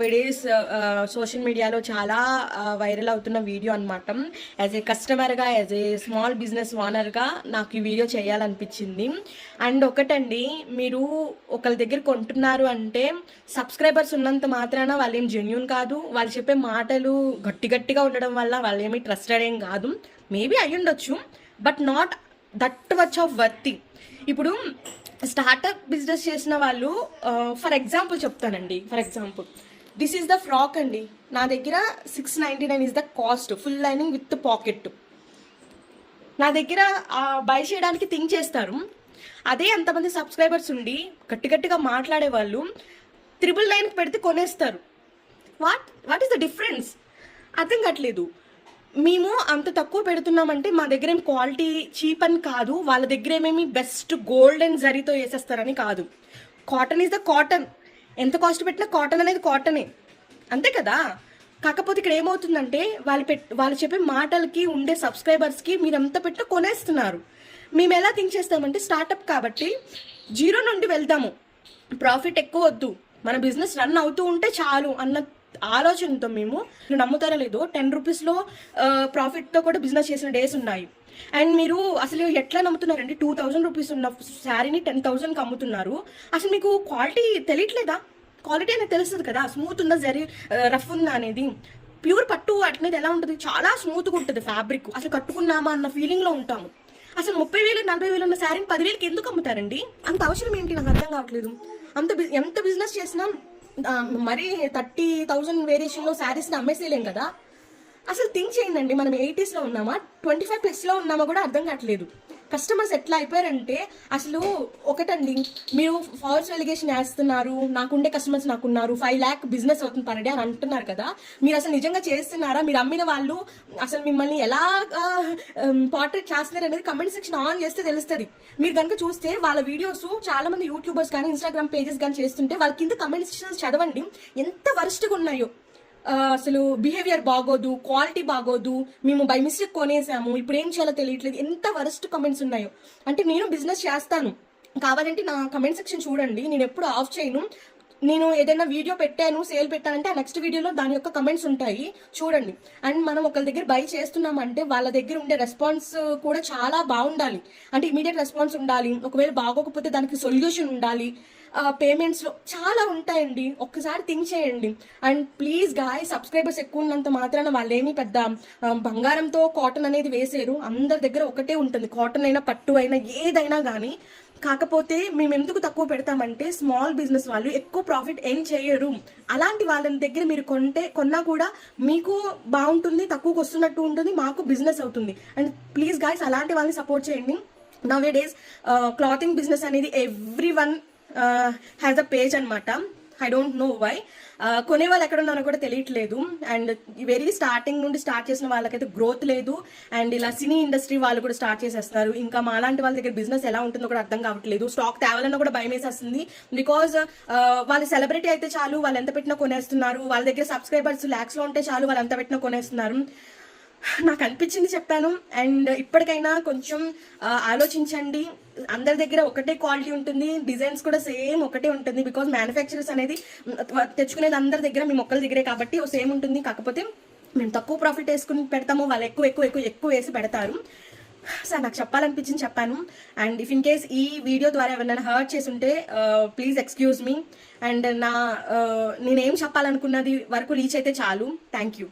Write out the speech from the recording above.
Days social మీడియాలో చాలా viral అవుతున్న వీడియో అనమాట. యాజ్ ఏ కస్టమర్గా, యాజ్ ఏ స్మాల్ బిజినెస్ ఓనర్గా నాకు ఈ వీడియో చేయాలనిపించింది. అండ్ ఒకటండి, మీరు ఒకరి దగ్గర కొంటున్నారు అంటే సబ్స్క్రైబర్స్ ఉన్నంత మాత్రాన వాళ్ళు ఏం జెన్యూన్ కాదు. వాళ్ళు చెప్పే మాటలు గట్టిగా ఉండడం వల్ల వాళ్ళు ఏమి ట్రస్టెడ్ ఏం కాదు. మేబీ అయ్యుండొచ్చు, but not that much of worthy. ఇప్పుడు స్టార్టప్ బిజినెస్ చేసిన వాళ్ళు, ఫర్ ఎగ్జాంపుల్ చెప్తానండి. For example, this is the frock అండి. నా దగ్గర 699 is the cost, full lining with pocket. నా దగ్గర బై చేయడానికి థింక్ చేస్తారు. అదే అంతమంది సబ్స్క్రైబర్స్ ఉండి గట్టిగా మాట్లాడే వాళ్ళు 999 పెడితే కొనేస్తారు. What is the difference? అర్థం కావట్లేదు. మేము అంత తక్కువ పెడుతున్నామంటే మా దగ్గర ఏం క్వాలిటీ చీప్ అని కాదు, వాళ్ళ దగ్గర ఏమేమి బెస్ట్ గోల్డ్ అండ్ జరీతో వేసేస్తారని కాదు. Cotton is the cotton. ఎంత కాస్ట్ పెట్టినా కాటన్ అనేది కాటనే, అంతే కదా. కాకపోతే ఇక్కడ ఏమవుతుందంటే వాళ్ళు చెప్పే మాటలకి ఉండే సబ్స్క్రైబర్స్కి మీరు ఎంత పెట్టినా కొనేస్తున్నారు. మేము ఎలా థింక్ చేస్తామంటే, స్టార్టప్ కాబట్టి జీరో నుండి వెళ్తాము, ప్రాఫిట్ ఎక్కువ వద్దు, మన బిజినెస్ రన్ అవుతూ ఉంటే చాలు అన్న ఆలోచనతో మేము, నమ్ముతారా లేదో, 10 రూపీస్లో ప్రాఫిట్తో కూడా బిజినెస్ చేసిన డేస్ ఉన్నాయి. అండ్ మీరు అసలు ఎట్లా నమ్ముతున్నారండి? 2000 రూపీస్ ఉన్న శారీని 10,000కి అమ్ముతున్నారు. అసలు మీకు క్వాలిటీ తెలియట్లేదా? క్వాలిటీ అనేది తెలుస్తుంది కదా, స్మూత్ ఉందా, జరీ రఫ్ ఉందా అనేది. ప్యూర్ పట్టు అనేది ఎలా ఉంటుంది? చాలా స్మూత్గా ఉంటుంది ఫ్యాబ్రిక్. అసలు కట్టుకున్నామా అన్న ఫీలింగ్లో ఉంటాము. అసలు 30,000 40,000 ఉన్న శారీని 10,000కి ఎందుకు అమ్ముతారండి? అంత అవసరం ఏంటి? నాకు అర్థం కావట్లేదు. ఎంత బిజినెస్ చేసినా మరీ 30,000 వేరియేషన్లో శారీస్ని అమ్మేసేయలేం కదా. అసలు థింక్ చేయండి, మనం 80sలో ఉన్నామా, 25+లో ఉన్నామా కూడా అర్థం కావట్లేదు. కస్టమర్స్ ఎట్లా అయిపోయారంటే, అసలు ఒకటండి, మీరు ఫాల్స్ ఎలిగేషన్ వేస్తున్నారు, నాకుండే కస్టమర్స్ నాకున్నారు, 5 lakh బిజినెస్ అవుతుంది పర్ డే అని అంటున్నారు కదా. మీరు అసలు నిజంగా చేస్తున్నారా? మీరు అమ్మిన వాళ్ళు అసలు మిమ్మల్ని ఎలా పోర్ట్రేట్ చేస్తున్నారు అనేది కమెంట్ సెక్షన్ ఆన్ చేస్తే తెలుస్తుంది. మీరు కనుక చూస్తే వాళ్ళ వీడియోస్ చాలా మంది యూట్యూబర్స్ కానీ ఇన్స్టాగ్రామ్ పేజెస్ కానీ చేస్తుంటే వాళ్ళ కింద కమెంట్ సెక్షన్స్ చదవండి, ఎంత వరస్ట్గా ఉన్నాయో. అసలు బిహేవియర్ బాగోదు, క్వాలిటీ బాగోదు, మేము బై మిస్టేక్ కొనేసాము, ఇప్పుడు ఏం చేయాలో తెలియట్లేదు, ఎంత వరస్ట్ కమెంట్స్ ఉన్నాయో. అంటే నేను బిజినెస్ చేస్తాను, కావాలంటే నా కమెంట్ సెక్షన్ చూడండి, నేను ఎప్పుడు ఆఫ్ చేయను. నేను ఏదైనా వీడియో పెట్టాను, సేల్ పెట్టానంటే ఆ నెక్స్ట్ వీడియోలో దాని యొక్క కమెంట్స్ ఉంటాయి, చూడండి. అండ్ మనం ఒకరి దగ్గర బై చేస్తున్నామంటే వాళ్ళ దగ్గర ఉండే రెస్పాన్స్ కూడా చాలా బాగుండాలి. అంటే ఇమీడియట్ రెస్పాన్స్ ఉండాలి, ఒకవేళ బాగోకపోతే దానికి సొల్యూషన్ ఉండాలి, పేమెంట్స్లో చాలా ఉంటాయండి. ఒక్కసారి థింక్ చేయండి. అండ్ ప్లీజ్ గాయ్, సబ్స్క్రైబర్స్ ఎక్కువ ఉన్నంత మాత్రాన వాళ్ళేమి పెద్ద బంగారంతో కాటన్ అనేది వేసేరు. అందరి దగ్గర ఒకటే ఉంటుంది, కాటన్ అయినా పట్టు అయినా ఏదైనా కానీ. కాకపోతే మేము ఎందుకు తక్కువ పెడతామంటే, స్మాల్ బిజినెస్ వాళ్ళు ఎక్కువ ప్రాఫిట్ ఏం చేయరు. అలాంటి వాళ్ళ దగ్గర మీరు కొన్నా కూడా మీకు బాగుంటుంది, తక్కువకి వస్తున్నట్టు ఉంటుంది, మాకు బిజినెస్ అవుతుంది. అండ్ ప్లీజ్ గాయ్స్, అలాంటి వాళ్ళని సపోర్ట్ చేయండి. నవ్ డేస్ క్లాతింగ్ బిజినెస్ అనేది everyone has a page అనమాట. I don't know why. కొనే వాళ్ళు ఎక్కడ ఉన్నారో కూడా తెలియట్లేదు. అండ్ వెరీ స్టార్టింగ్ నుండి స్టార్ట్ చేసిన వాళ్ళకైతే గ్రోత్ లేదు. అండ్ ఇలా సినీ ఇండస్ట్రీ వాళ్ళు కూడా స్టార్ట్ చేసేస్తున్నారు. ఇంకా మా లాంటి వాళ్ళ దగ్గర బిజినెస్ ఎలా ఉంటుందో కూడా అర్థం కావట్లేదు. స్టాక్ తేవాలన్నా కూడా భయం వేసేస్తుంది. బికాజ్ వాళ్ళు సెలబ్రిటీ అయితే చాలు, వాళ్ళు ఎంత పెట్టినా కొనేస్తున్నారు. వాళ్ళ దగ్గర సబ్స్క్రైబర్స్ lakhsలో ఉంటే చాలు, వాళ్ళు ఎంత పెట్టినా కొనేస్తున్నారు. నాకు అనిపించింది చెప్పాను. అండ్ ఇప్పటికైనా కొంచెం ఆలోచించండి. అందరి దగ్గర ఒకటే క్వాలిటీ ఉంటుంది, డిజైన్స్ కూడా సేమ్ ఒకటే ఉంటుంది. బికాజ్ మ్యానుఫ్యాక్చరర్స్ అనేది తెచ్చుకునేది అందరి దగ్గర, మీ మొక్కల దగ్గరే కాబట్టి సేమ్ ఉంటుంది. కాకపోతే మేము తక్కువ ప్రాఫిట్ వేసుకుని పెడతాము, వాళ్ళు ఎక్కువ వేసి పెడతారు. సార్, నాకు చెప్పాలనిపించింది చెప్పాను. అండ్ ఇఫ్ ఇన్ కేస్ ఈ వీడియో ద్వారా ఎవరైనా హర్ట్ చేసి ఉంటే ప్లీజ్ ఎక్స్క్యూజ్ మీ. అండ్ నేనేం చెప్పాలనుకున్నది వరకు రీచ్ అయితే చాలు. Thank you.